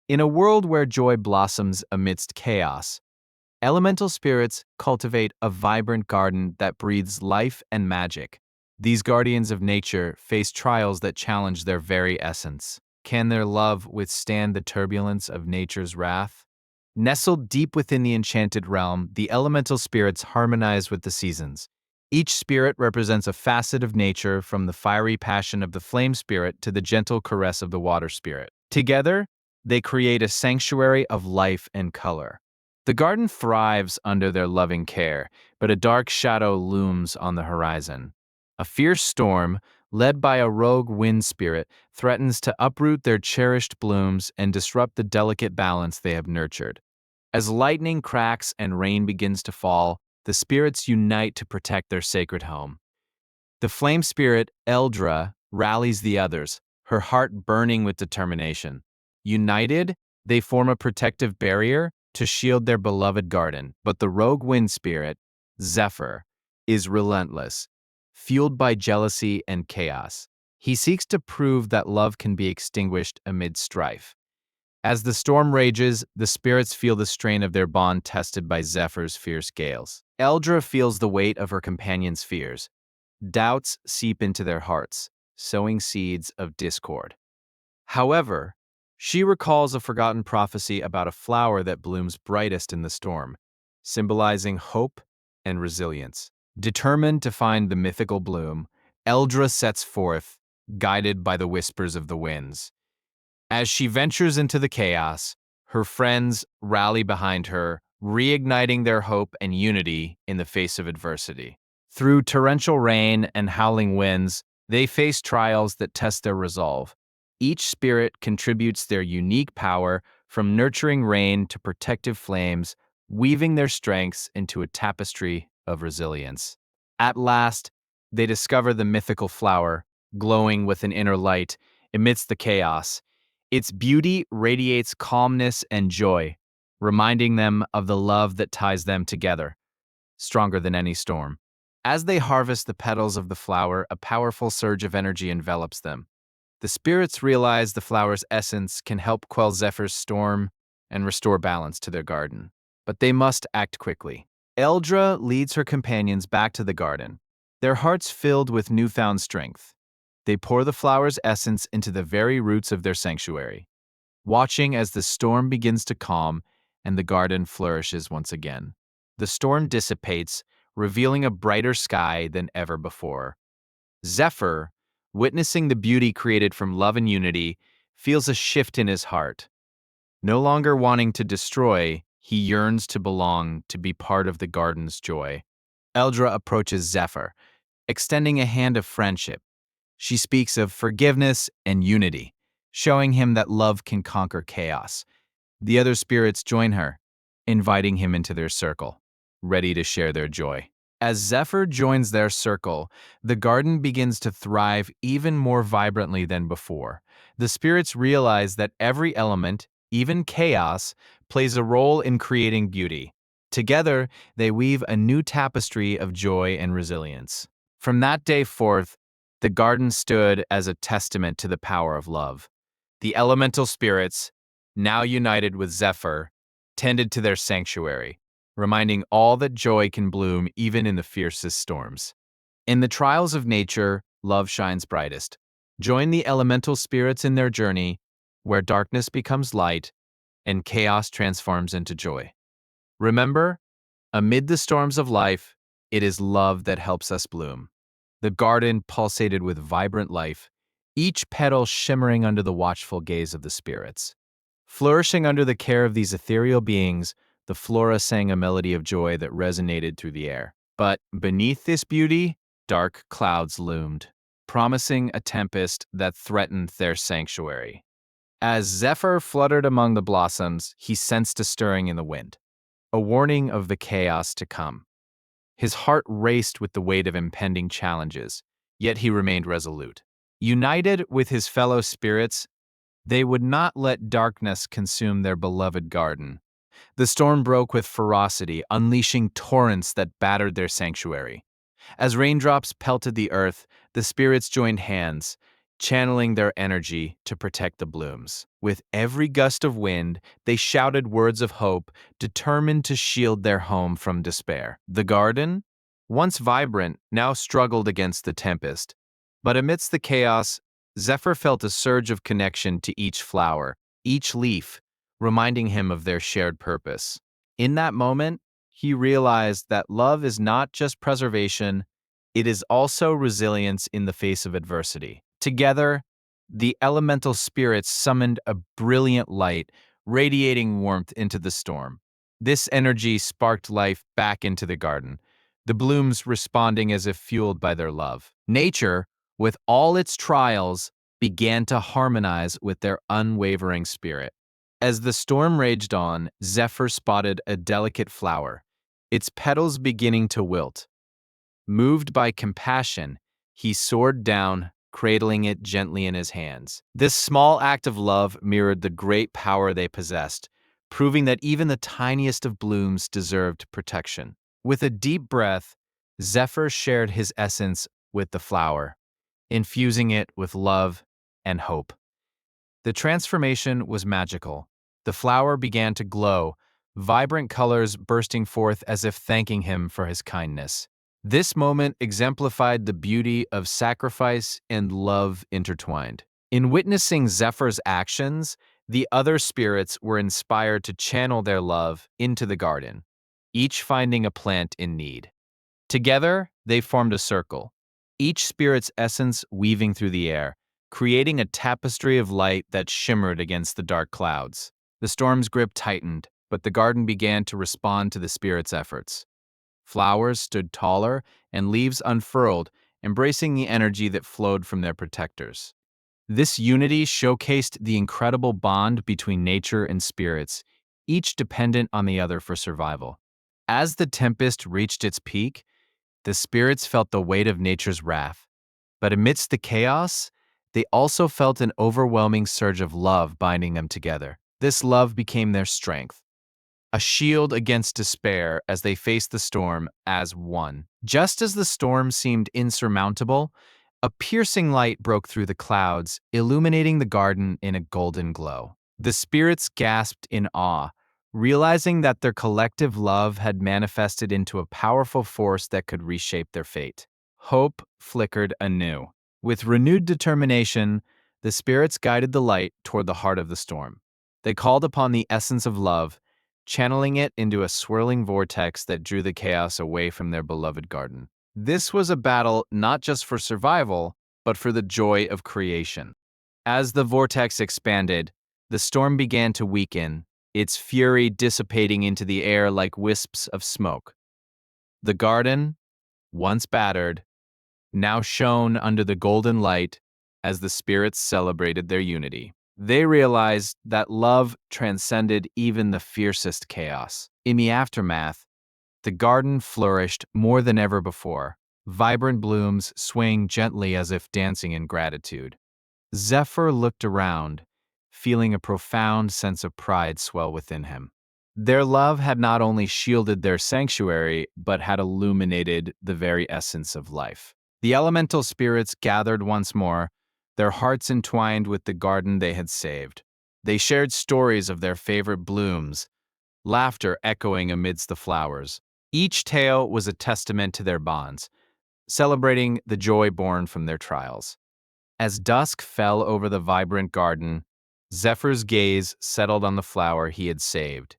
In a world where joy blossoms amidst chaos, elemental spirits cultivate a vibrant garden that breathes life and magic. These guardians of nature face trials that challenge their very essence. Can their love withstand the turbulence of nature's wrath? Nestled deep within the enchanted realm, the elemental spirits harmonize with the seasons. Each spirit represents a facet of nature, from the fiery passion of the flame spirit to the gentle caress of the water spirit. Together, they create a sanctuary of life and color. The garden thrives under their loving care, but a dark shadow looms on the horizon. A fierce storm, led by a rogue wind spirit, threatens to uproot their cherished blooms and disrupt the delicate balance they have nurtured. As lightning cracks and rain begins to fall, the spirits unite to protect their sacred home. The flame spirit, Eldra, rallies the others, her heart burning with determination. United, they form a protective barrier to shield their beloved garden. But the rogue wind spirit, Zephyr, is relentless, fueled by jealousy and chaos. He seeks to prove that love can be extinguished amid strife. As the storm rages, the spirits feel the strain of their bond tested by Zephyr's fierce gales. Eldra feels the weight of her companion's fears. Doubts seep into their hearts, sowing seeds of discord. However, she recalls a forgotten prophecy about a flower that blooms brightest in the storm, symbolizing hope and resilience. Determined to find the mythical bloom, Eldra sets forth, guided by the whispers of the winds. As she ventures into the chaos, her friends rally behind her, reigniting their hope and unity in the face of adversity. Through torrential rain and howling winds, they face trials that test their resolve. Each spirit contributes their unique power, from nurturing rain to protective flames, weaving their strengths into a tapestry of resilience. At last, they discover the mythical flower, glowing with an inner light amidst the chaos. Its beauty radiates calmness and joy, reminding them of the love that ties them together, stronger than any storm. As they harvest the petals of the flower, a powerful surge of energy envelops them. The spirits realize the flower's essence can help quell Zephyr's storm and restore balance to their garden. But they must act quickly. Eldra leads her companions back to the garden, their hearts filled with newfound strength. They pour the flower's essence into the very roots of their sanctuary, watching as the storm begins to calm and the garden flourishes once again. The storm dissipates, revealing a brighter sky than ever before. Zephyr, witnessing the beauty created from love and unity, feels a shift in his heart. No longer wanting to destroy, he yearns to belong, to be part of the garden's joy. Eldra approaches Zephyr, extending a hand of friendship. She speaks of forgiveness and unity, showing him that love can conquer chaos. The other spirits join her, inviting him into their circle, ready to share their joy. As Zephyr joins their circle, the garden begins to thrive even more vibrantly than before. The spirits realize that every element, even chaos, plays a role in creating beauty. Together, they weave a new tapestry of joy and resilience. From that day forth, the garden stood as a testament to the power of love. The elemental spirits, now united with Zephyr, tended to their sanctuary, reminding all that joy can bloom even in the fiercest storms. In the trials of nature, love shines brightest. Join the elemental spirits in their journey, where darkness becomes light and chaos transforms into joy. Remember, amid the storms of life, it is love that helps us bloom. The garden pulsated with vibrant life, each petal shimmering under the watchful gaze of the spirits. Flourishing under the care of these ethereal beings, the flora sang a melody of joy that resonated through the air. But beneath this beauty, dark clouds loomed, promising a tempest that threatened their sanctuary. As Zephyr fluttered among the blossoms, he sensed a stirring in the wind, a warning of the chaos to come. His heart raced with the weight of impending challenges, yet he remained resolute. United with his fellow spirits, they would not let darkness consume their beloved garden. The storm broke with ferocity, unleashing torrents that battered their sanctuary. As raindrops pelted the earth, the spirits joined hands, channeling their energy to protect the blooms. With every gust of wind, they shouted words of hope, determined to shield their home from despair. The garden, once vibrant, now struggled against the tempest. But amidst the chaos, Zephyr felt a surge of connection to each flower, each leaf, reminding him of their shared purpose. In that moment, he realized that love is not just preservation, it is also resilience in the face of adversity. Together, the elemental spirits summoned a brilliant light, radiating warmth into the storm. This energy sparked life back into the garden, the blooms responding as if fueled by their love. Nature, with all its trials, began to harmonize with their unwavering spirit. As the storm raged on, Zephyr spotted a delicate flower, its petals beginning to wilt. Moved by compassion, he soared down, cradling it gently in his hands. This small act of love mirrored the great power they possessed, proving that even the tiniest of blooms deserved protection. With a deep breath, Zephyr shared his essence with the flower, infusing it with love and hope. The transformation was magical. The flower began to glow, vibrant colors bursting forth as if thanking him for his kindness. This moment exemplified the beauty of sacrifice and love intertwined. In witnessing Zephyr's actions, the other spirits were inspired to channel their love into the garden, each finding a plant in need. Together, they formed a circle, each spirit's essence weaving through the air, creating a tapestry of light that shimmered against the dark clouds. The storm's grip tightened, but the garden began to respond to the spirit's efforts. Flowers stood taller and leaves unfurled, embracing the energy that flowed from their protectors. This unity showcased the incredible bond between nature and spirits, each dependent on the other for survival. As the tempest reached its peak, the spirits felt the weight of nature's wrath. But amidst the chaos, they also felt an overwhelming surge of love binding them together. This love became their strength, a shield against despair as they faced the storm as one. Just as the storm seemed insurmountable, a piercing light broke through the clouds, illuminating the garden in a golden glow. The spirits gasped in awe, realizing that their collective love had manifested into a powerful force that could reshape their fate. Hope flickered anew. With renewed determination, the spirits guided the light toward the heart of the storm. They called upon the essence of love, channeling it into a swirling vortex that drew the chaos away from their beloved garden. This was a battle not just for survival, but for the joy of creation. As the vortex expanded, the storm began to weaken, its fury dissipating into the air like wisps of smoke. The garden, once battered, now shone under the golden light as the spirits celebrated their unity. They realized that love transcended even the fiercest chaos. In the aftermath, the garden flourished more than ever before, vibrant blooms swaying gently as if dancing in gratitude. Zephyr looked around, feeling a profound sense of pride swell within him. Their love had not only shielded their sanctuary, but had illuminated the very essence of life. The elemental spirits gathered once more, their hearts entwined with the garden they had saved. They shared stories of their favorite blooms, laughter echoing amidst the flowers. Each tale was a testament to their bonds, celebrating the joy born from their trials. As dusk fell over the vibrant garden, Zephyr's gaze settled on the flower he had saved.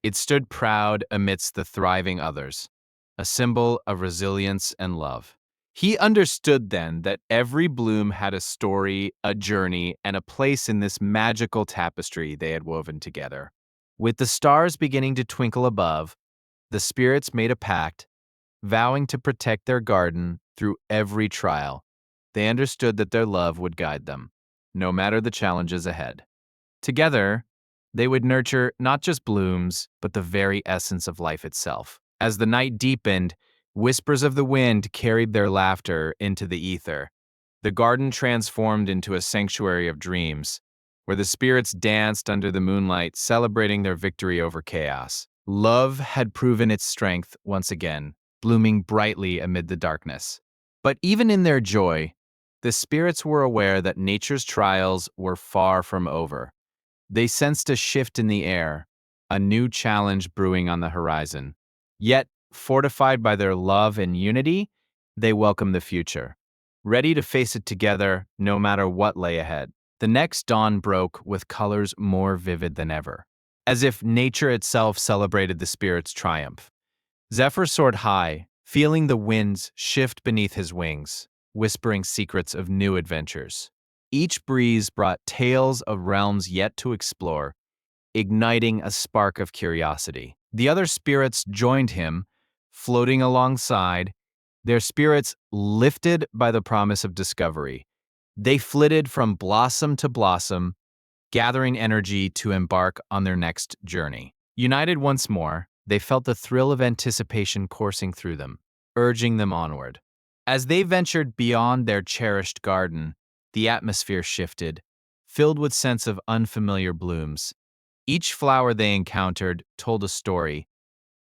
It stood proud amidst the thriving others, a symbol of resilience and love. He understood then that every bloom had a story, a journey, and a place in this magical tapestry they had woven together. With the stars beginning to twinkle above, the spirits made a pact, vowing to protect their garden through every trial. They understood that their love would guide them, no matter the challenges ahead. Together, they would nurture not just blooms, but the very essence of life itself. As the night deepened, whispers of the wind carried their laughter into the ether. The garden transformed into a sanctuary of dreams, where the spirits danced under the moonlight, celebrating their victory over chaos. Love had proven its strength once again, blooming brightly amid the darkness. But even in their joy, The spirits were aware that nature's trials were far from over. They sensed a shift in the air, a new challenge brewing on the horizon. Yet, fortified by their love and unity, they welcomed the future, ready to face it together no matter what lay ahead. The next dawn broke with colors more vivid than ever, as if nature itself celebrated the spirit's triumph. Zephyr soared high, feeling the winds shift beneath his wings, whispering secrets of new adventures. Each breeze brought tales of realms yet to explore, igniting a spark of curiosity. The other spirits joined him, floating alongside, their spirits lifted by the promise of discovery. They flitted from blossom to blossom, gathering energy to embark on their next journey. United once more, they felt the thrill of anticipation coursing through them, urging them onward. As they ventured beyond their cherished garden, the atmosphere shifted, filled with scents of unfamiliar blooms. Each flower they encountered told a story,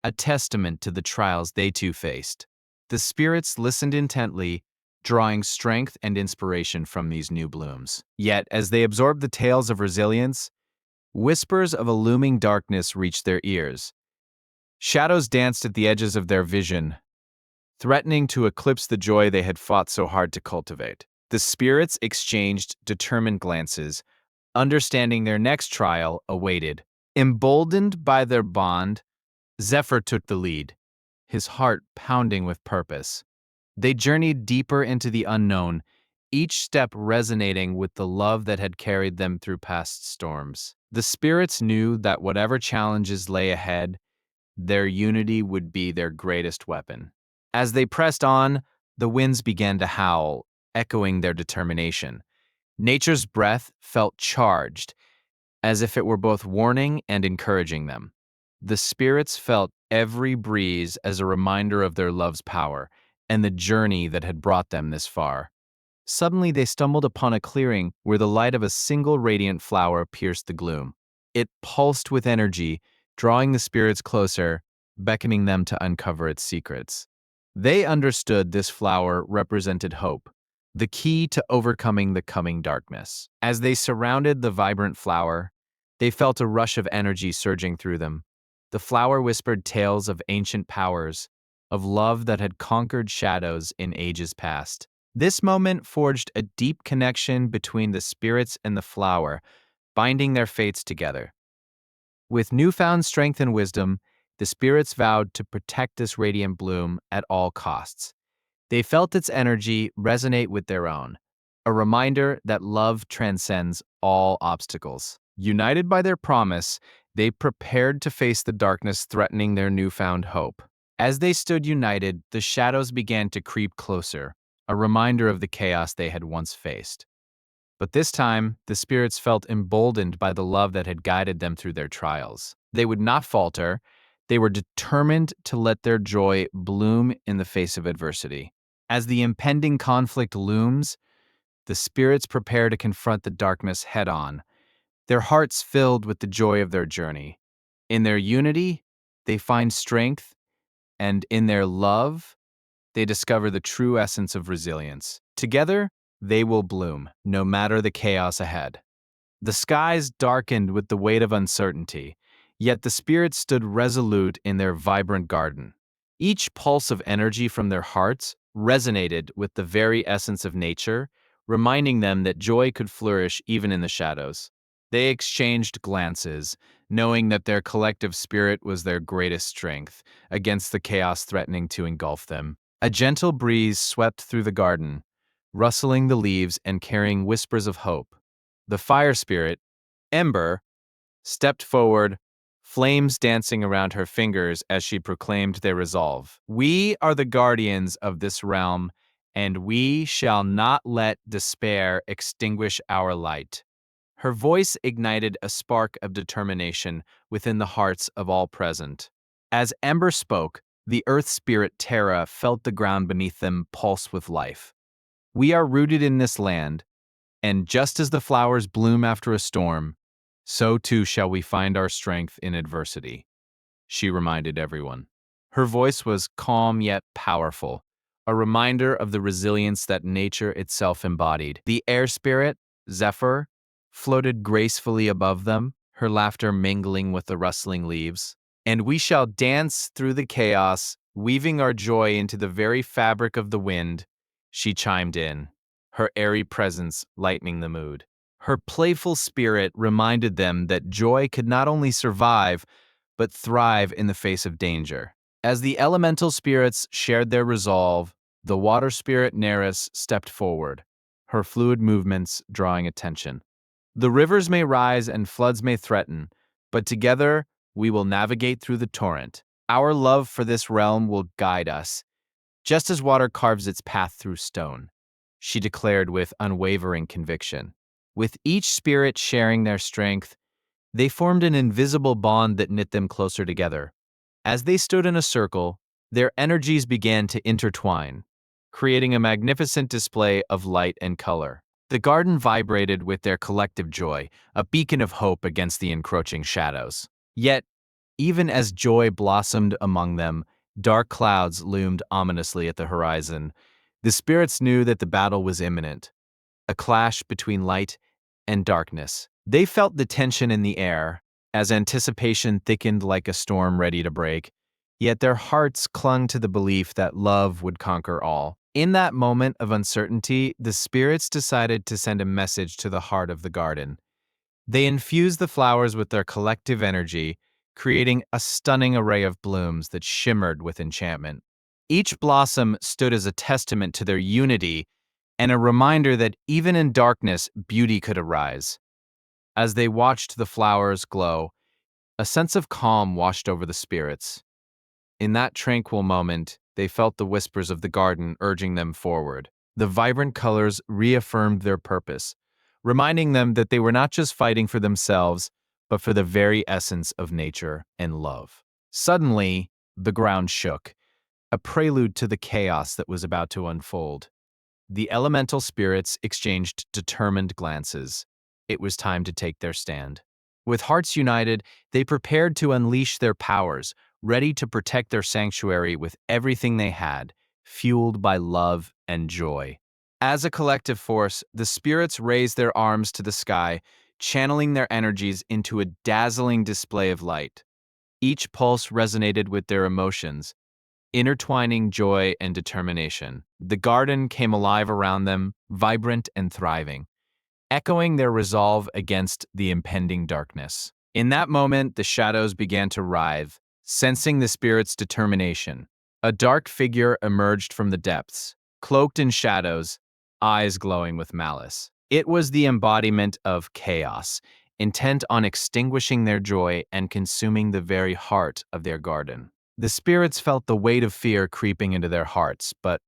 a testament to the trials they too faced. The spirits listened intently, drawing strength and inspiration from these new blooms. Yet, as they absorbed the tales of resilience, whispers of a looming darkness reached their ears. Shadows danced at the edges of their vision, threatening to eclipse the joy they had fought so hard to cultivate. The spirits exchanged determined glances, understanding their next trial awaited. Emboldened by their bond, Zephyr took the lead, his heart pounding with purpose. They journeyed deeper into the unknown, each step resonating with the love that had carried them through past storms. The spirits knew that whatever challenges lay ahead, their unity would be their greatest weapon. As they pressed on, the winds began to howl, echoing their determination. Nature's breath felt charged, as if it were both warning and encouraging them. The spirits felt every breeze as a reminder of their love's power and the journey that had brought them this far. Suddenly, they stumbled upon a clearing where the light of a single radiant flower pierced the gloom. It pulsed with energy, drawing the spirits closer, beckoning them to uncover its secrets. They understood this flower represented hope, the key to overcoming the coming darkness. As they surrounded the vibrant flower, they felt a rush of energy surging through them. The flower whispered tales of ancient powers, of love that had conquered shadows in ages past. This moment forged a deep connection between the spirits and the flower, binding their fates together. With newfound strength and wisdom, the spirits vowed to protect this radiant bloom at all costs. They felt its energy resonate with their own, a reminder that love transcends all obstacles. United by their promise, they prepared to face the darkness threatening their newfound hope. As they stood united, the shadows began to creep closer, a reminder of the chaos they had once faced. But this time, the spirits felt emboldened by the love that had guided them through their trials. They would not falter. They were determined to let their joy bloom in the face of adversity. As the impending conflict looms, the spirits prepare to confront the darkness head on, their hearts filled with the joy of their journey. In their unity, they find strength, and in their love, they discover the true essence of resilience. Together, they will bloom, no matter the chaos ahead. The skies darkened with the weight of uncertainty, yet the spirits stood resolute in their vibrant garden. Each pulse of energy from their hearts resonated with the very essence of nature, reminding them that joy could flourish even in the shadows. They exchanged glances, knowing that their collective spirit was their greatest strength against the chaos threatening to engulf them. A gentle breeze swept through the garden, rustling the leaves and carrying whispers of hope. The fire spirit, Ember, stepped forward, flames dancing around her fingers as she proclaimed their resolve. "We are the guardians of this realm, and we shall not let despair extinguish our light." Her voice ignited a spark of determination within the hearts of all present. As Ember spoke, the earth spirit Terra felt the ground beneath them pulse with life. "We are rooted in this land, and just as the flowers bloom after a storm, so too shall we find our strength in adversity," she reminded everyone. Her voice was calm yet powerful, a reminder of the resilience that nature itself embodied. The air spirit, Zephyr, floated gracefully above them, her laughter mingling with the rustling leaves. And we shall dance through the chaos, weaving our joy into the very fabric of the wind, she chimed in, her airy presence lightening the mood. Her playful spirit reminded them that joy could not only survive, but thrive in the face of danger. As the elemental spirits shared their resolve, the water spirit Neris stepped forward, her fluid movements drawing attention. The rivers may rise and floods may threaten, but together we will navigate through the torrent. Our love for this realm will guide us, just as water carves its path through stone, she declared with unwavering conviction. With each spirit sharing their strength, they formed an invisible bond that knit them closer together. As they stood in a circle, their energies began to intertwine, creating a magnificent display of light and color. The garden vibrated with their collective joy, a beacon of hope against the encroaching shadows. Yet, even as joy blossomed among them, dark clouds loomed ominously at the horizon. The spirits knew that the battle was imminent, a clash between light and darkness. They felt the tension in the air as anticipation thickened like a storm ready to break, yet their hearts clung to the belief that love would conquer all. In that moment of uncertainty, the spirits decided to send a message to the heart of the garden. They infused the flowers with their collective energy, creating a stunning array of blooms that shimmered with enchantment. Each blossom stood as a testament to their unity and a reminder that even in darkness, beauty could arise. As they watched the flowers glow, a sense of calm washed over the spirits. In that tranquil moment, they felt the whispers of the garden urging them forward. The vibrant colors reaffirmed their purpose, reminding them that they were not just fighting for themselves, but for the very essence of nature and love. Suddenly, the ground shook, a prelude to the chaos that was about to unfold. The elemental spirits exchanged determined glances. It was time to take their stand. With hearts united, they prepared to unleash their powers, ready to protect their sanctuary with everything they had, fueled by love and joy. As a collective force, the spirits raised their arms to the sky, channeling their energies into a dazzling display of light. Each pulse resonated with their emotions, intertwining joy and determination. The garden came alive around them, vibrant and thriving, echoing their resolve against the impending darkness. In that moment, the shadows began to writhe, sensing the spirit's determination. A dark figure emerged from the depths, cloaked in shadows, eyes glowing with malice. It was the embodiment of chaos, intent on extinguishing their joy and consuming the very heart of their garden. The spirits felt the weight of fear creeping into their hearts, but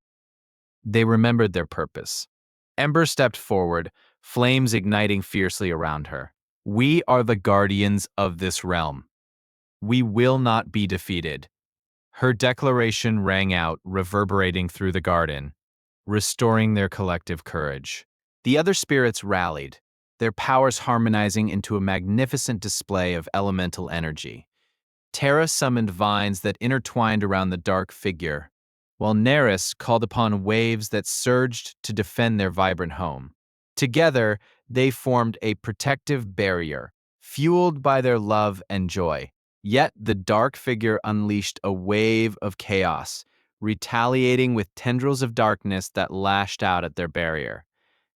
they remembered their purpose. Ember stepped forward, flames igniting fiercely around her. We are the guardians of this realm. We will not be defeated. Her declaration rang out, reverberating through the garden, restoring their collective courage. The other spirits rallied, their powers harmonizing into a magnificent display of elemental energy. Terra summoned vines that intertwined around the dark figure, while Neris called upon waves that surged to defend their vibrant home. Together, they formed a protective barrier, fueled by their love and joy. Yet the dark figure unleashed a wave of chaos, retaliating with tendrils of darkness that lashed out at their barrier.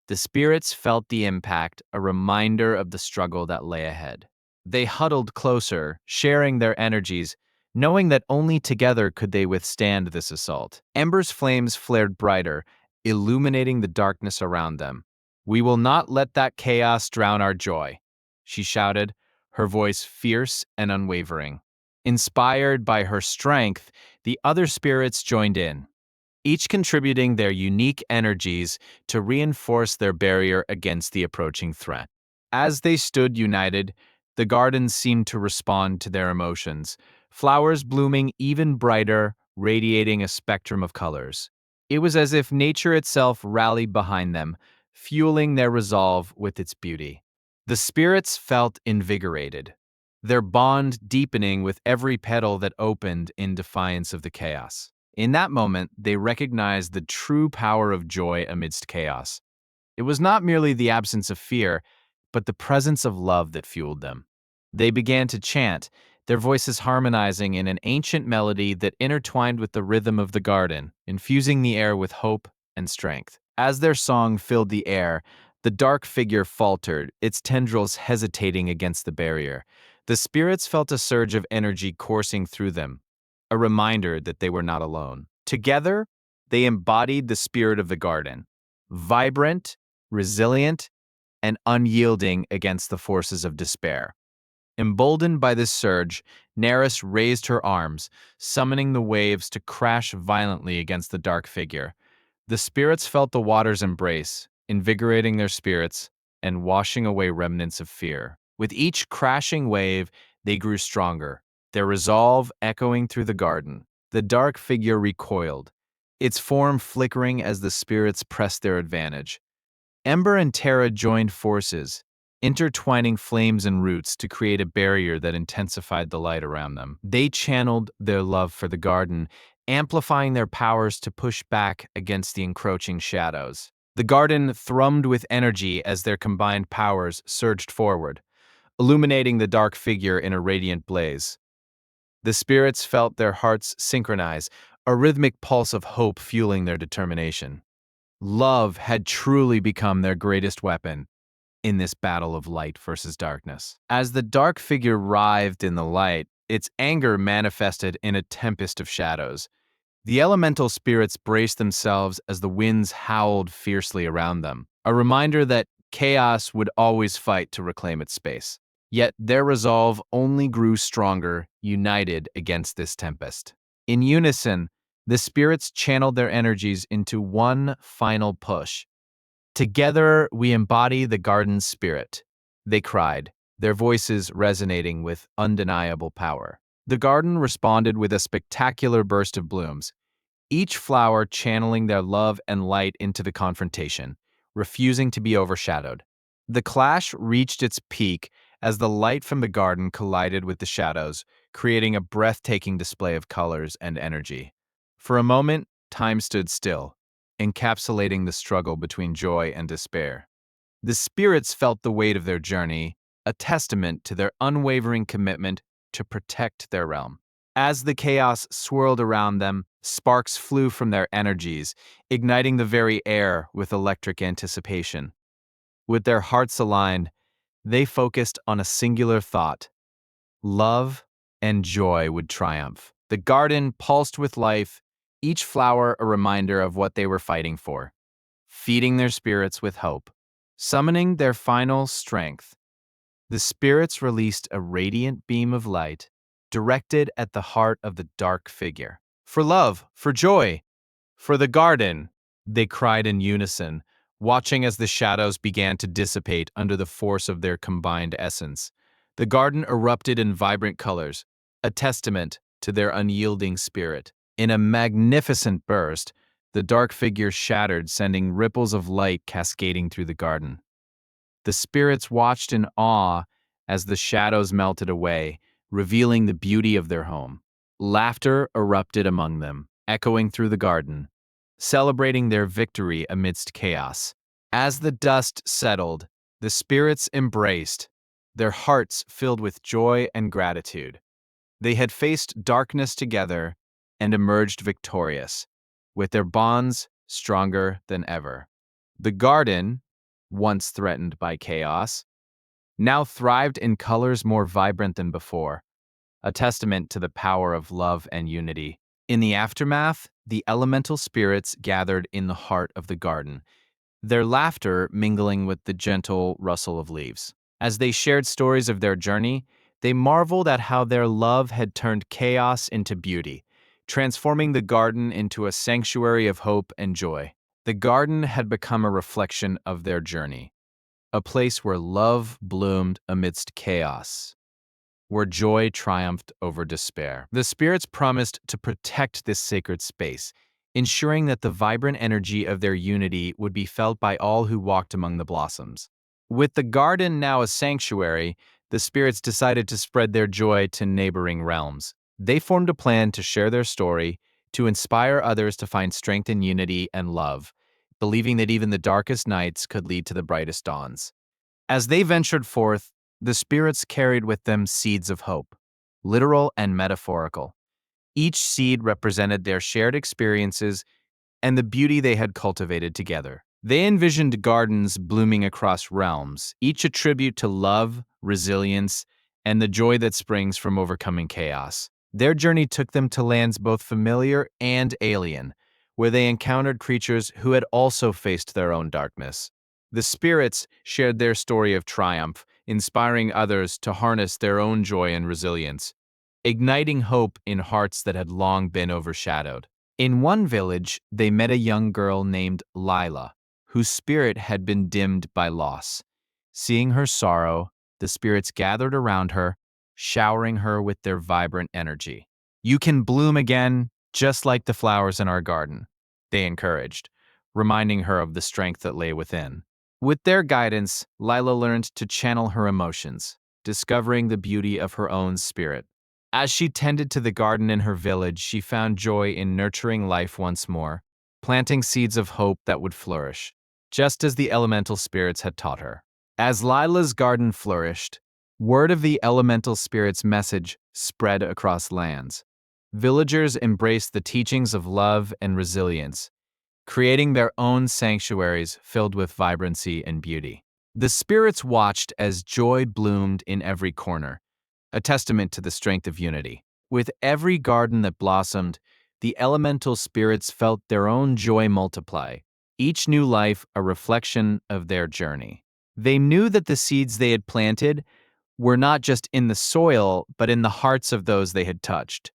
The spirits felt the impact, a reminder of the struggle that lay ahead. They huddled closer, sharing their energies, knowing that only together could they withstand this assault. Ember's flames flared brighter, illuminating the darkness around them. "We will not let that chaos drown our joy," she shouted, her voice fierce and unwavering. Inspired by her strength, the other spirits joined in, each contributing their unique energies to reinforce their barrier against the approaching threat. As they stood united, the gardens seemed to respond to their emotions, flowers blooming even brighter, radiating a spectrum of colors. It was as if nature itself rallied behind them, fueling their resolve with its beauty. The spirits felt invigorated, their bond deepening with every petal that opened in defiance of the chaos. In that moment, they recognized the true power of joy amidst chaos. It was not merely the absence of fear, but the presence of love that fueled them. They began to chant, their voices harmonizing in an ancient melody that intertwined with the rhythm of the garden, infusing the air with hope and strength. As their song filled the air, the dark figure faltered, its tendrils hesitating against the barrier. The spirits felt a surge of energy coursing through them, a reminder that they were not alone. Together, they embodied the spirit of the garden, vibrant, resilient, and unyielding against the forces of despair. Emboldened by this surge, Neris raised her arms, summoning the waves to crash violently against the dark figure. The spirits felt the water's embrace, invigorating their spirits and washing away remnants of fear. With each crashing wave, they grew stronger, their resolve echoing through the garden. The dark figure recoiled, its form flickering as the spirits pressed their advantage. Ember and Terra joined forces, intertwining flames and roots to create a barrier that intensified the light around them. They channeled their love for the garden, amplifying their powers to push back against the encroaching shadows. The garden thrummed with energy as their combined powers surged forward, illuminating the dark figure in a radiant blaze. The spirits felt their hearts synchronize, a rhythmic pulse of hope fueling their determination. Love had truly become their greatest weapon in this battle of light versus darkness. As the dark figure writhed in the light, its anger manifested in a tempest of shadows. The elemental spirits braced themselves as the winds howled fiercely around them, a reminder that chaos would always fight to reclaim its space. Yet their resolve only grew stronger, united against this tempest. In unison, the spirits channeled their energies into one final push. Together, we embody the garden's spirit, they cried, their voices resonating with undeniable power. The garden responded with a spectacular burst of blooms, each flower channeling their love and light into the confrontation, refusing to be overshadowed. The clash reached its peak as the light from the garden collided with the shadows, creating a breathtaking display of colors and energy. For a moment, time stood still, encapsulating the struggle between joy and despair. The spirits felt the weight of their journey, a testament to their unwavering commitment to protect their realm. As the chaos swirled around them, sparks flew from their energies, igniting the very air with electric anticipation. With their hearts aligned, they focused on a singular thought: love and joy would triumph. The garden pulsed with life, each flower a reminder of what they were fighting for, feeding their spirits with hope. Summoning their final strength, the spirits released a radiant beam of light directed at the heart of the dark figure. For love, for joy, for the garden, they cried in unison, watching as the shadows began to dissipate under the force of their combined essence. The garden erupted in vibrant colors, a testament to their unyielding spirit. In a magnificent burst, the dark figure shattered, sending ripples of light cascading through the garden. The spirits watched in awe as the shadows melted away, revealing the beauty of their home. Laughter erupted among them, echoing through the garden, celebrating their victory amidst chaos. As the dust settled, the spirits embraced, their hearts filled with joy and gratitude. They had faced darkness together and emerged victorious, with their bonds stronger than ever. The garden, once threatened by chaos, now thrived in colors more vibrant than before, a testament to the power of love and unity. In the aftermath, the elemental spirits gathered in the heart of the garden, their laughter mingling with the gentle rustle of leaves. As they shared stories of their journey, they marveled at how their love had turned chaos into beauty, transforming the garden into a sanctuary of hope and joy. The garden had become a reflection of their journey, a place where love bloomed amidst chaos, where joy triumphed over despair. The spirits promised to protect this sacred space, ensuring that the vibrant energy of their unity would be felt by all who walked among the blossoms. With the garden now a sanctuary, the spirits decided to spread their joy to neighboring realms. They formed a plan to share their story, to inspire others to find strength in unity and love, believing that even the darkest nights could lead to the brightest dawns. As they ventured forth, the spirits carried with them seeds of hope, literal and metaphorical. Each seed represented their shared experiences and the beauty they had cultivated together. They envisioned gardens blooming across realms, each a tribute to love, resilience, and the joy that springs from overcoming chaos. Their journey took them to lands both familiar and alien, where they encountered creatures who had also faced their own darkness. The spirits shared their story of triumph, inspiring others to harness their own joy and resilience, igniting hope in hearts that had long been overshadowed. In one village, they met a young girl named Lila, whose spirit had been dimmed by loss. Seeing her sorrow, the spirits gathered around her, showering her with their vibrant energy. "You can bloom again, just like the flowers in our garden," they encouraged, reminding her of the strength that lay within. With their guidance, Lila learned to channel her emotions, discovering the beauty of her own spirit. As she tended to the garden in her village, she found joy in nurturing life once more, planting seeds of hope that would flourish, just as the elemental spirits had taught her. As Lila's garden flourished, word of the elemental spirits' message spread across lands. Villagers embraced the teachings of love and resilience, creating their own sanctuaries filled with vibrancy and beauty. The spirits watched as joy bloomed in every corner, a testament to the strength of unity. With every garden that blossomed, the elemental spirits felt their own joy multiply, each new life a reflection of their journey. They knew that the seeds they had planted were not just in the soil, but in the hearts of those they had touched.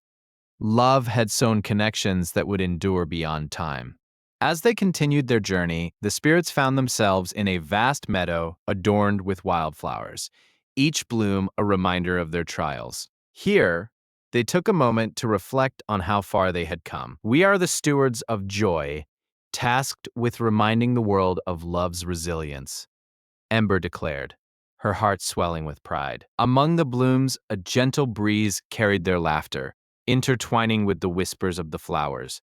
Love had sown connections that would endure beyond time. As they continued their journey, the spirits found themselves in a vast meadow adorned with wildflowers, each bloom a reminder of their trials. Here, they took a moment to reflect on how far they had come. "We are the stewards of joy, tasked with reminding the world of love's resilience," Ember declared, her heart swelling with pride. Among the blooms, a gentle breeze carried their laughter, intertwining with the whispers of the flowers.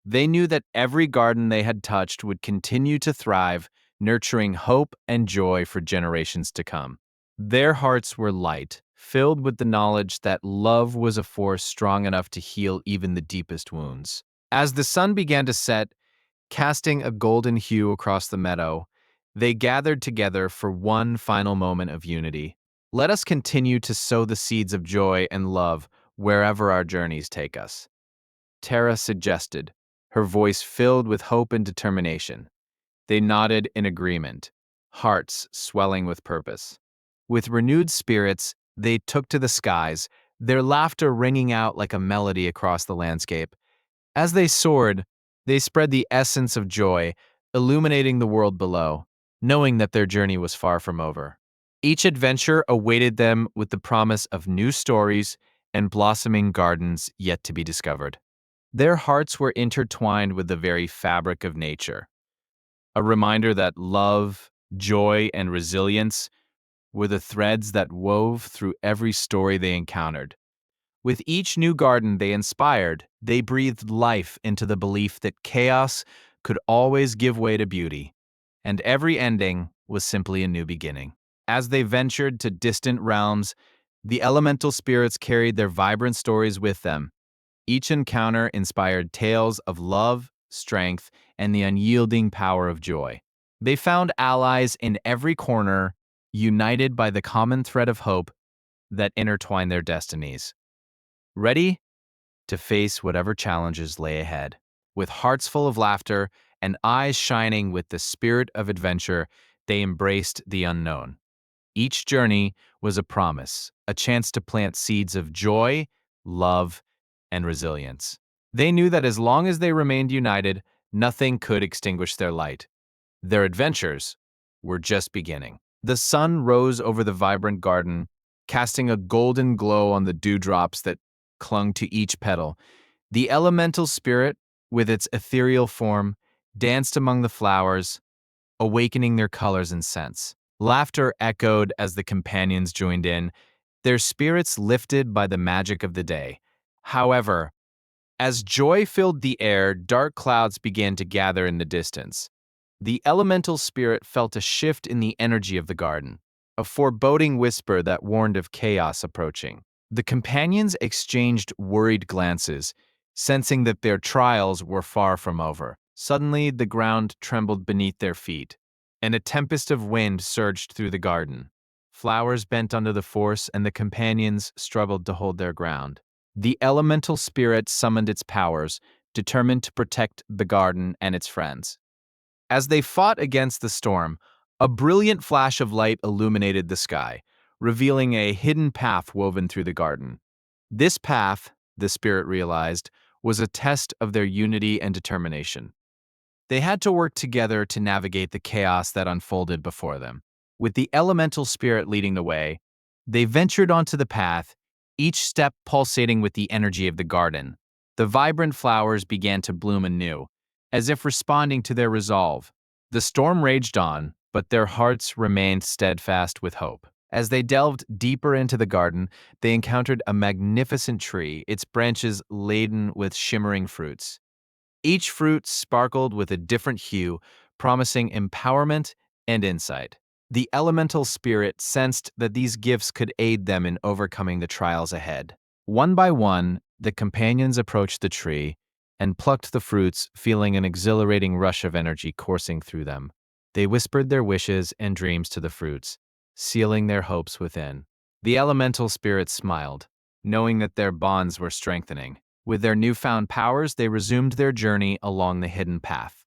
They knew that every garden they had touched would continue to thrive, nurturing hope and joy for generations to come. Their hearts were light, filled with the knowledge that love was a force strong enough to heal even the deepest wounds. As the sun began to set, casting a golden hue across the meadow, they gathered together for one final moment of unity. "Let us continue to sow the seeds of joy and love wherever our journeys take us," Tara suggested, her voice filled with hope and determination. They nodded in agreement, hearts swelling with purpose. With renewed spirits, they took to the skies, their laughter ringing out like a melody across the landscape. As they soared, they spread the essence of joy, illuminating the world below, knowing that their journey was far from over. Each adventure awaited them with the promise of new stories and blossoming gardens yet to be discovered. Their hearts were intertwined with the very fabric of nature, a reminder that love, joy, and resilience were the threads that wove through every story they encountered. With each new garden they inspired, they breathed life into the belief that chaos could always give way to beauty, and every ending was simply a new beginning. As they ventured to distant realms, the elemental spirits carried their vibrant stories with them. Each encounter inspired tales of love, strength, and the unyielding power of joy. They found allies in every corner, united by the common thread of hope that intertwined their destinies. Ready to face whatever challenges lay ahead. With hearts full of laughter and eyes shining with the spirit of adventure, they embraced the unknown. Each journey was a promise, a chance to plant seeds of joy, love, and resilience. They knew that as long as they remained united, nothing could extinguish their light. Their adventures were just beginning. The sun rose over the vibrant garden, casting a golden glow on the dewdrops that clung to each petal. The elemental spirit, with its ethereal form, danced among the flowers, awakening their colors and scents. Laughter echoed as the companions joined in, their spirits lifted by the magic of the day. However, As joy filled the air, dark clouds began to gather in the distance. The elemental spirit felt a shift in the energy of the garden, a foreboding whisper that warned of chaos approaching. The companions exchanged worried glances, sensing that their trials were far from over. Suddenly, the ground trembled beneath their feet, and a tempest of wind surged through the garden. Flowers bent under the force, and the companions struggled to hold their ground. The elemental spirit summoned its powers, determined to protect the garden and its friends. As they fought against the storm, a brilliant flash of light illuminated the sky, revealing a hidden path woven through the garden. This path, the spirit realized, was a test of their unity and determination. They had to work together to navigate the chaos that unfolded before them. With the elemental spirit leading the way, they ventured onto the path, each step pulsating with the energy of the garden. The vibrant flowers began to bloom anew, as if responding to their resolve. The storm raged on, but their hearts remained steadfast with hope. As they delved deeper into the garden, they encountered a magnificent tree, its branches laden with shimmering fruits. Each fruit sparkled with a different hue, promising empowerment and insight. The elemental spirit sensed that these gifts could aid them in overcoming the trials ahead. One by one, the companions approached the tree and plucked the fruits, feeling an exhilarating rush of energy coursing through them. They whispered their wishes and dreams to the fruits, sealing their hopes within. The elemental spirit smiled, knowing that their bonds were strengthening. With their newfound powers, they resumed their journey along the hidden path.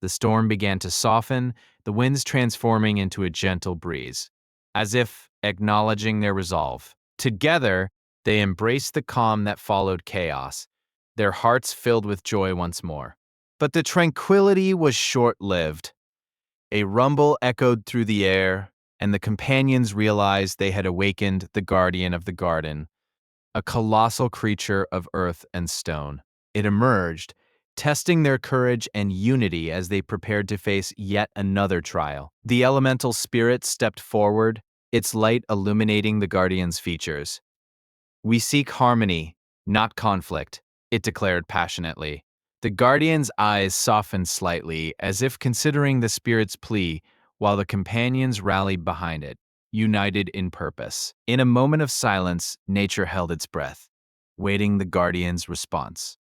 The storm began to soften, the winds transforming into a gentle breeze, as if acknowledging their resolve. Together, they embraced the calm that followed chaos, their hearts filled with joy once more. But the tranquility was short-lived. A rumble echoed through the air, and the companions realized they had awakened the guardian of the garden, a colossal creature of earth and stone. It emerged, testing their courage and unity as they prepared to face yet another trial. The elemental spirit stepped forward, its light illuminating the guardian's features. "We seek harmony, not conflict," it declared passionately. The guardian's eyes softened slightly, as if considering the spirit's plea, while the companions rallied behind it, united in purpose. In a moment of silence, nature held its breath, waiting the guardian's response.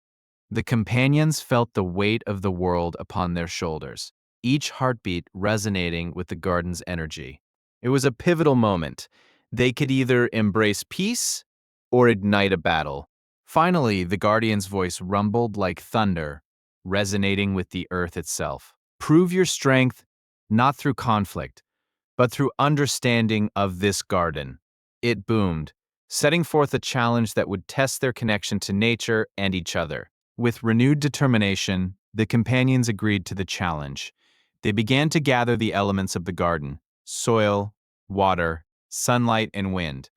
The companions felt the weight of the world upon their shoulders, each heartbeat resonating with the garden's energy. It was a pivotal moment. They could either embrace peace or ignite a battle. Finally, the guardian's voice rumbled like thunder, resonating with the earth itself. "Prove your strength, not through conflict, but through understanding of this garden," it boomed, setting forth a challenge that would test their connection to nature and each other. With renewed determination, the companions agreed to the challenge. They began to gather the elements of the garden: soil, water, sunlight, and wind,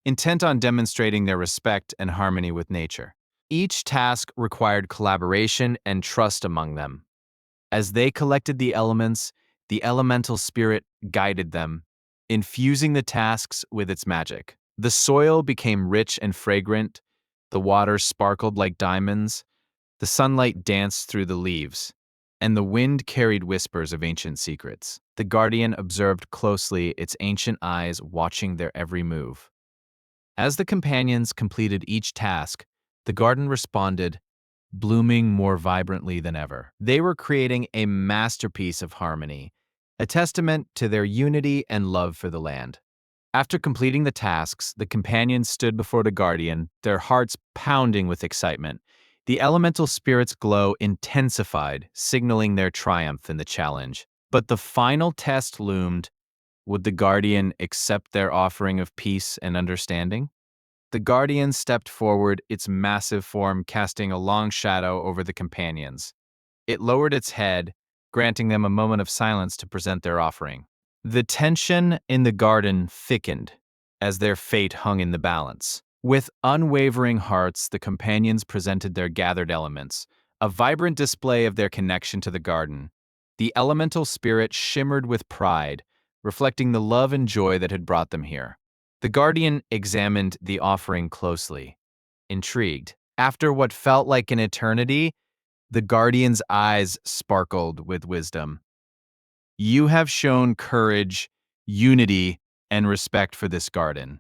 intent on demonstrating their respect and harmony with nature. Each task required collaboration and trust among them. As they collected the elements, the elemental spirit guided them, infusing the tasks with its magic. The soil became rich and fragrant, the water sparkled like diamonds, the sunlight danced through the leaves, and the wind carried whispers of ancient secrets. The guardian observed closely, its ancient eyes watching their every move. As the companions completed each task, the garden responded, blooming more vibrantly than ever. They were creating a masterpiece of harmony, a testament to their unity and love for the land. After completing the tasks, the companions stood before the guardian, their hearts pounding with excitement. The elemental spirit's glow intensified, signaling their triumph in the challenge. But the final test loomed. Would the guardian accept their offering of peace and understanding? The guardian stepped forward, its massive form casting a long shadow over the companions. It lowered its head, granting them a moment of silence to present their offering. The tension in the garden thickened as their fate hung in the balance. With unwavering hearts, the companions presented their gathered elements, a vibrant display of their connection to the garden. The elemental spirit shimmered with pride, reflecting the love and joy that had brought them here. The guardian examined the offering closely, intrigued. After what felt like an eternity, the guardian's eyes sparkled with wisdom. You have shown courage, unity, and respect for this garden,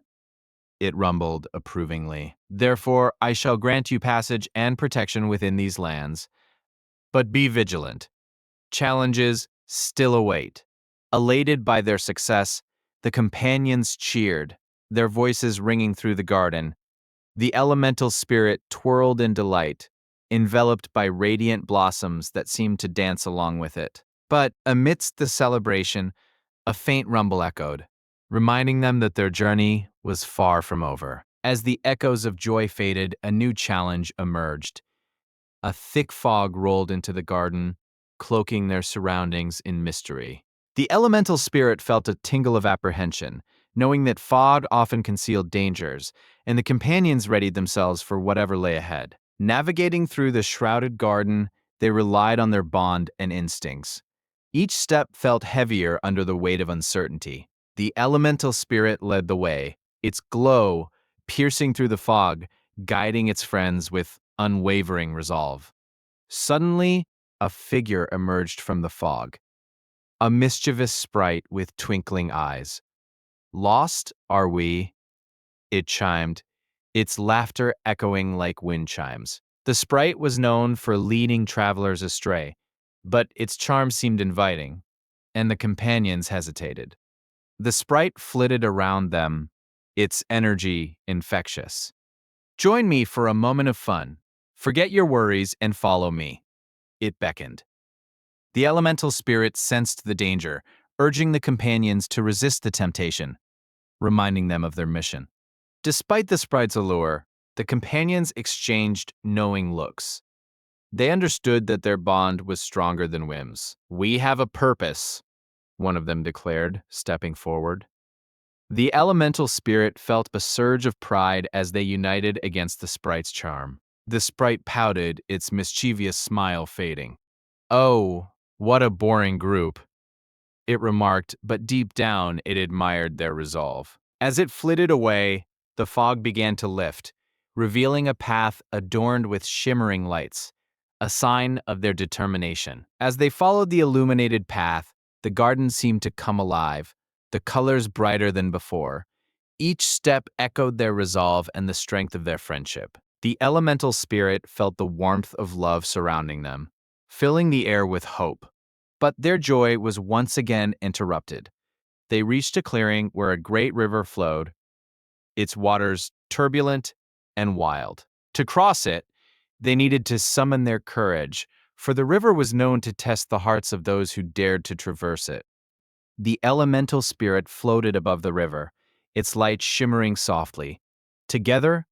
it rumbled approvingly. Therefore, I shall grant you passage and protection within these lands. But be vigilant. Challenges still await. Elated by their success, the companions cheered, their voices ringing through the garden. The elemental spirit twirled in delight, enveloped by radiant blossoms that seemed to dance along with it. But amidst the celebration, a faint rumble echoed, reminding them that their journey was far from over. As the echoes of joy faded, a new challenge emerged. A thick fog rolled into the garden, cloaking their surroundings in mystery. The elemental spirit felt a tingle of apprehension, knowing that fog often concealed dangers, and the companions readied themselves for whatever lay ahead. Navigating through the shrouded garden, they relied on their bond and instincts. Each step felt heavier under the weight of uncertainty. The elemental spirit led the way, its glow piercing through the fog, guiding its friends with unwavering resolve. Suddenly, a figure emerged from the fog, a mischievous sprite with twinkling eyes. Lost, are we? It chimed, its laughter echoing like wind chimes. The sprite was known for leading travelers astray, but its charm seemed inviting, and the companions hesitated. The sprite flitted around them, its energy infectious. Join me for a moment of fun. Forget your worries and follow me. It beckoned. The elemental spirit sensed the danger, urging the companions to resist the temptation, reminding them of their mission. Despite the sprite's allure, the companions exchanged knowing looks. They understood that their bond was stronger than whims. We have a purpose, one of them declared, stepping forward. The elemental spirit felt a surge of pride as they united against the sprite's charm. The sprite pouted, its mischievous smile fading. Oh, what a boring group, it remarked, but deep down it admired their resolve. As it flitted away, the fog began to lift, revealing a path adorned with shimmering lights, a sign of their determination. As they followed the illuminated path, the garden seemed to come alive, the colors brighter than before. Each step echoed their resolve and the strength of their friendship. The elemental spirit felt the warmth of love surrounding them, filling the air with hope. But their joy was once again interrupted. They reached a clearing where a great river flowed, its waters turbulent and wild. To cross it, they needed to summon their courage, for the river was known to test the hearts of those who dared to traverse it. The elemental spirit floated above the river, its light shimmering softly. Together,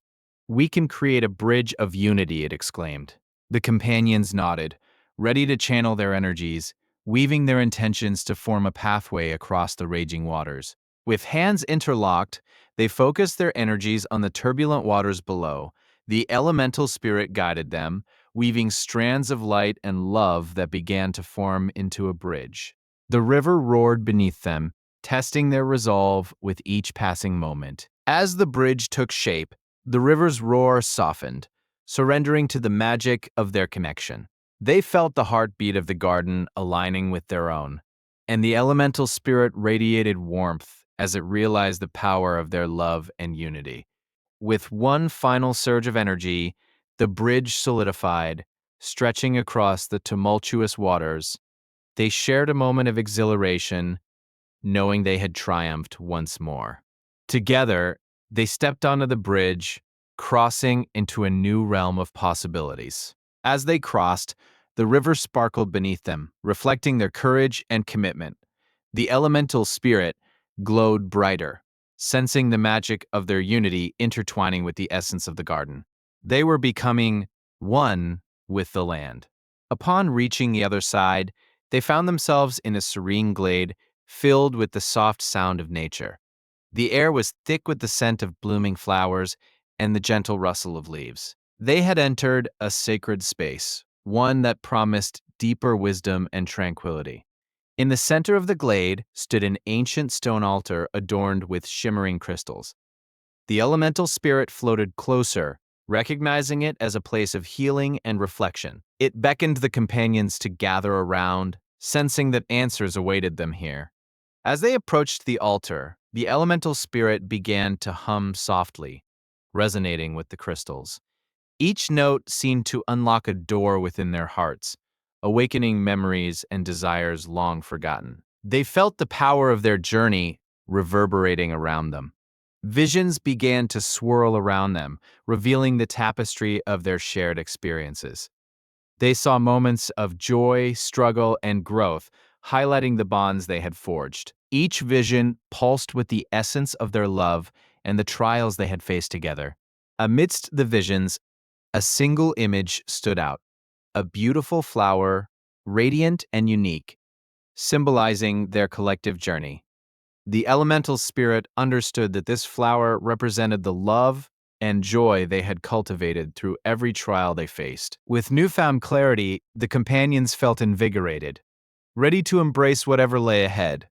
we can create a bridge of unity, it exclaimed. The companions nodded, ready to channel their energies, weaving their intentions to form a pathway across the raging waters. With hands interlocked, they focused their energies on the turbulent waters below. The elemental spirit guided them, weaving strands of light and love that began to form into a bridge. The river roared beneath them, testing their resolve with each passing moment. As the bridge took shape, the river's roar softened, surrendering to the magic of their connection. They felt the heartbeat of the garden aligning with their own, and the elemental spirit radiated warmth as it realized the power of their love and unity. With one final surge of energy, the bridge solidified, stretching across the tumultuous waters. They shared a moment of exhilaration, knowing they had triumphed once more. Together, they stepped onto the bridge, crossing into a new realm of possibilities. As they crossed, the river sparkled beneath them, reflecting their courage and commitment. The elemental spirit glowed brighter, sensing the magic of their unity intertwining with the essence of the garden. They were becoming one with the land. Upon reaching the other side, they found themselves in a serene glade filled with the soft sound of nature. The air was thick with the scent of blooming flowers and the gentle rustle of leaves. They had entered a sacred space, one that promised deeper wisdom and tranquility. In the center of the glade stood an ancient stone altar adorned with shimmering crystals. The elemental spirit floated closer, recognizing it as a place of healing and reflection. It beckoned the companions to gather around, sensing that answers awaited them here. As they approached the altar, the elemental spirit began to hum softly, resonating with the crystals. Each note seemed to unlock a door within their hearts, awakening memories and desires long forgotten. They felt the power of their journey reverberating around them. Visions began to swirl around them, revealing the tapestry of their shared experiences. They saw moments of joy, struggle, and growth, highlighting the bonds they had forged. Each vision pulsed with the essence of their love and the trials they had faced together. Amidst the visions, a single image stood out, a beautiful flower, radiant and unique, symbolizing their collective journey. The elemental spirit understood that this flower represented the love and joy they had cultivated through every trial they faced. With newfound clarity, the companions felt invigorated, ready to embrace whatever lay ahead.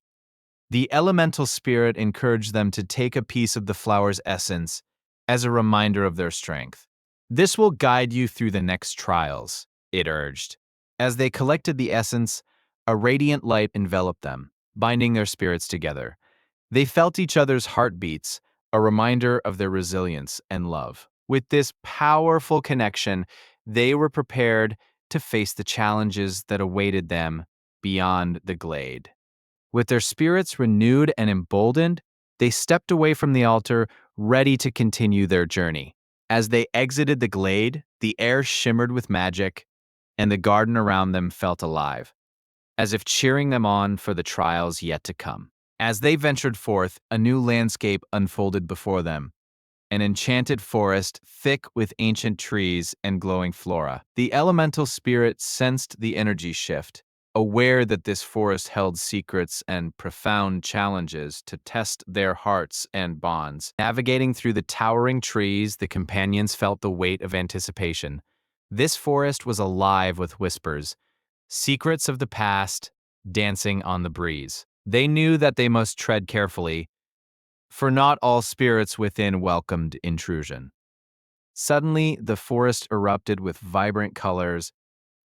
The elemental spirit encouraged them to take a piece of the flower's essence as a reminder of their strength. This will guide you through the next trials, it urged. As they collected the essence, a radiant light enveloped them, binding their spirits together. They felt each other's heartbeats, a reminder of their resilience and love. With this powerful connection, they were prepared to face the challenges that awaited them beyond the glade. With their spirits renewed and emboldened, they stepped away from the altar, ready to continue their journey. As they exited the glade, the air shimmered with magic, and the garden around them felt alive, as if cheering them on for the trials yet to come. As they ventured forth, a new landscape unfolded before them, an enchanted forest thick with ancient trees and glowing flora. The elemental spirit sensed the energy shift, aware that this forest held secrets and profound challenges to test their hearts and bonds. Navigating through the towering trees, the companions felt the weight of anticipation. This forest was alive with whispers, secrets of the past dancing on the breeze. They knew that they must tread carefully, for not all spirits within welcomed intrusion. Suddenly, the forest erupted with vibrant colors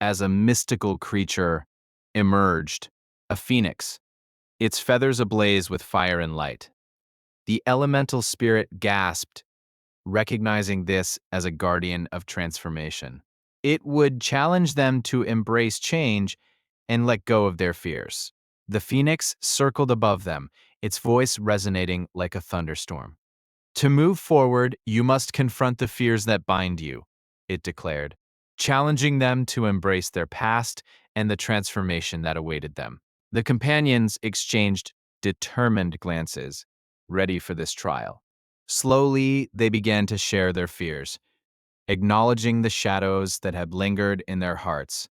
as a mystical creature emerged, a phoenix, its feathers ablaze with fire and light. The elemental spirit gasped, recognizing this as a guardian of transformation. It would challenge them to embrace change and let go of their fears. The phoenix circled above them, its voice resonating like a thunderstorm. To move forward, you must confront the fears that bind you, it declared, challenging them to embrace their past and the transformation that awaited them. The companions exchanged determined glances, ready for this trial. Slowly, they began to share their fears, acknowledging the shadows that had lingered in their hearts.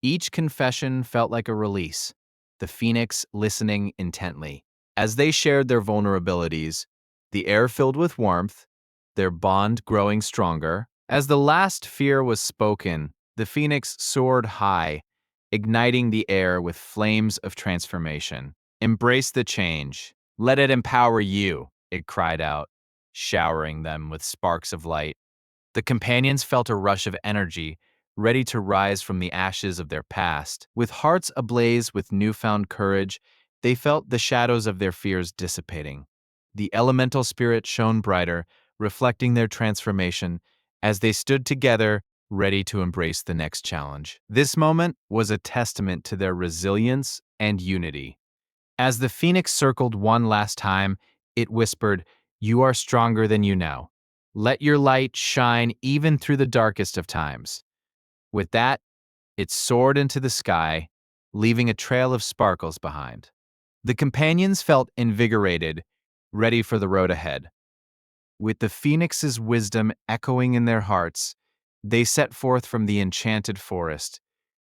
Each confession felt like a release, the phoenix listening intently. As they shared their vulnerabilities, the air filled with warmth, their bond growing stronger. As the last fear was spoken, the phoenix soared high, igniting the air with flames of transformation. Embrace the change. Let it empower you, it cried out, showering them with sparks of light. The companions felt a rush of energy, ready to rise from the ashes of their past. With hearts ablaze with newfound courage, they felt the shadows of their fears dissipating. The elemental spirit shone brighter, reflecting their transformation as they stood together, ready to embrace the next challenge. This moment was a testament to their resilience and unity. As the phoenix circled one last time, it whispered, "You are stronger than you know. Let your light shine even through the darkest of times." With that, it soared into the sky, leaving a trail of sparkles behind. The companions felt invigorated, ready for the road ahead. With the phoenix's wisdom echoing in their hearts, they set forth from the enchanted forest,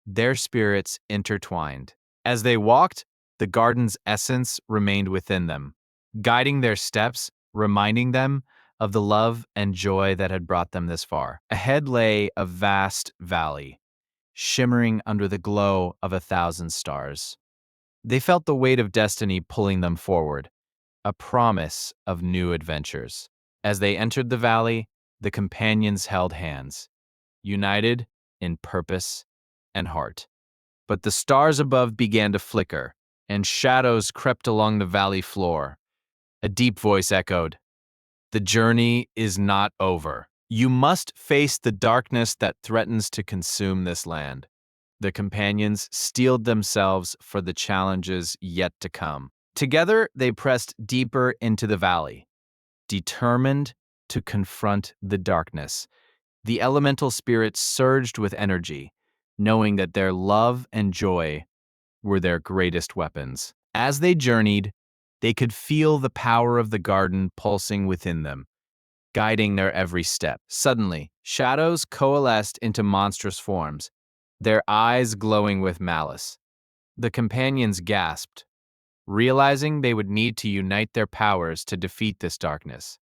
their spirits intertwined. As they walked, the garden's essence remained within them, guiding their steps, reminding them of the love and joy that had brought them this far. Ahead lay a vast valley, shimmering under the glow of 1,000 stars. They felt the weight of destiny pulling them forward, a promise of new adventures. As they entered the valley, the companions held hands, united in purpose and heart. But the stars above began to flicker, and shadows crept along the valley floor. A deep voice echoed, "The journey is not over. You must face the darkness that threatens to consume this land." The companions steeled themselves for the challenges yet to come. Together, they pressed deeper into the valley, determined to confront the darkness. The elemental spirits surged with energy, knowing that their love and joy were their greatest weapons. As they journeyed, they could feel the power of the garden pulsing within them, guiding their every step. Suddenly, shadows coalesced into monstrous forms, their eyes glowing with malice. The companions gasped, realizing they would need to unite their powers to defeat this darkness.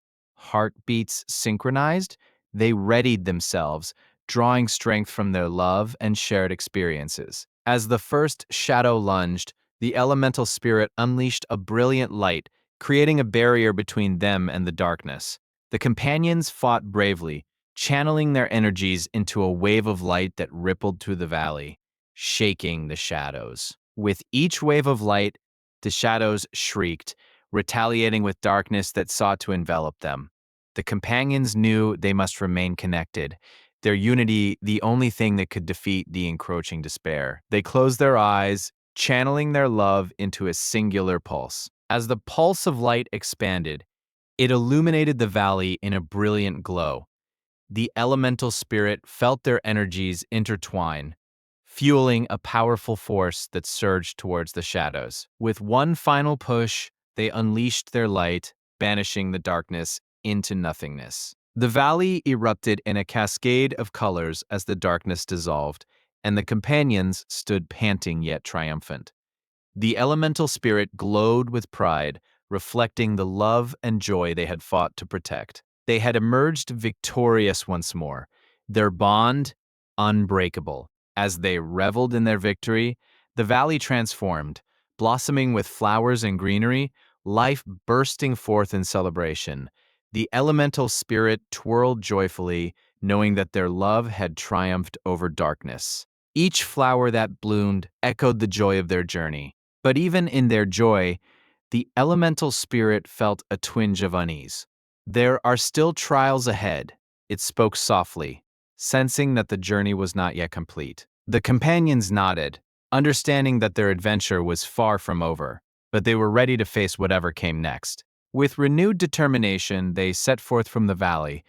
Heartbeats synchronized, they readied themselves, drawing strength from their love and shared experiences. As the first shadow lunged, the elemental spirit unleashed a brilliant light, creating a barrier between them and the darkness. The companions fought bravely, channeling their energies into a wave of light that rippled through the valley, shaking the shadows. With each wave of light, the shadows shrieked, retaliating with darkness that sought to envelop them. The companions knew they must remain connected, their unity the only thing that could defeat the encroaching despair. They closed their eyes, channeling their love into a singular pulse. As the pulse of light expanded, it illuminated the valley in a brilliant glow. The elemental spirit felt their energies intertwine, fueling a powerful force that surged towards the shadows. With one final push, they unleashed their light, banishing the darkness into nothingness. The valley erupted in a cascade of colors as the darkness dissolved, and the companions stood panting yet triumphant. The elemental spirit glowed with pride, reflecting the love and joy they had fought to protect. They had emerged victorious once more, their bond unbreakable. As they reveled in their victory, the valley transformed, blossoming with flowers and greenery, life bursting forth in celebration. The elemental spirit twirled joyfully, knowing that their love had triumphed over darkness. Each flower that bloomed echoed the joy of their journey. But even in their joy, the elemental spirit felt a twinge of unease. "There are still trials ahead," it spoke softly, sensing that the journey was not yet complete. The companions nodded, understanding that their adventure was far from over, but they were ready to face whatever came next. With renewed determination, they set forth from the valley,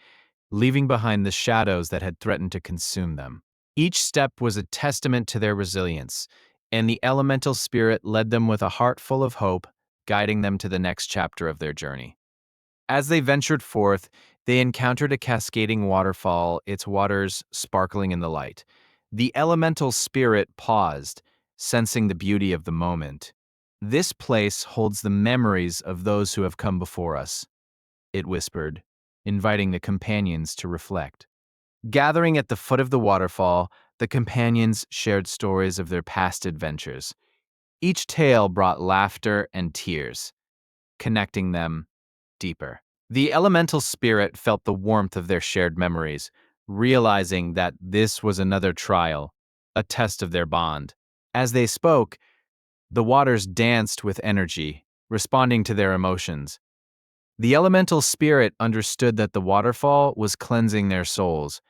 leaving behind the shadows that had threatened to consume them. Each step was a testament to their resilience, and the elemental spirit led them with a heart full of hope, guiding them to the next chapter of their journey. As they ventured forth, they encountered a cascading waterfall, its waters sparkling in the light. The elemental spirit paused, sensing the beauty of the moment. "This place holds the memories of those who have come before us," it whispered, inviting the companions to reflect. Gathering at the foot of the waterfall, the companions shared stories of their past adventures. Each tale brought laughter and tears, connecting them deeper. The elemental spirit felt the warmth of their shared memories, realizing that this was another trial, a test of their bond. As they spoke, the waters danced with energy, responding to their emotions. The elemental spirit understood that the waterfall was cleansing their souls,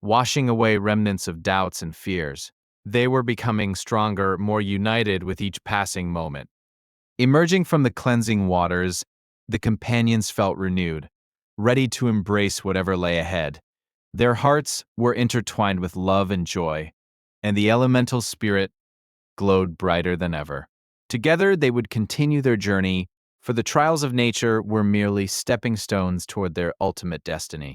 washing away remnants of doubts and fears. They were becoming stronger, more united with each passing moment. Emerging from the cleansing waters, the companions felt renewed, ready to embrace whatever lay ahead. Their hearts were intertwined with love and joy, and the elemental spirit glowed brighter than ever. Together, they would continue their journey, for the trials of nature were merely stepping stones toward their ultimate destiny.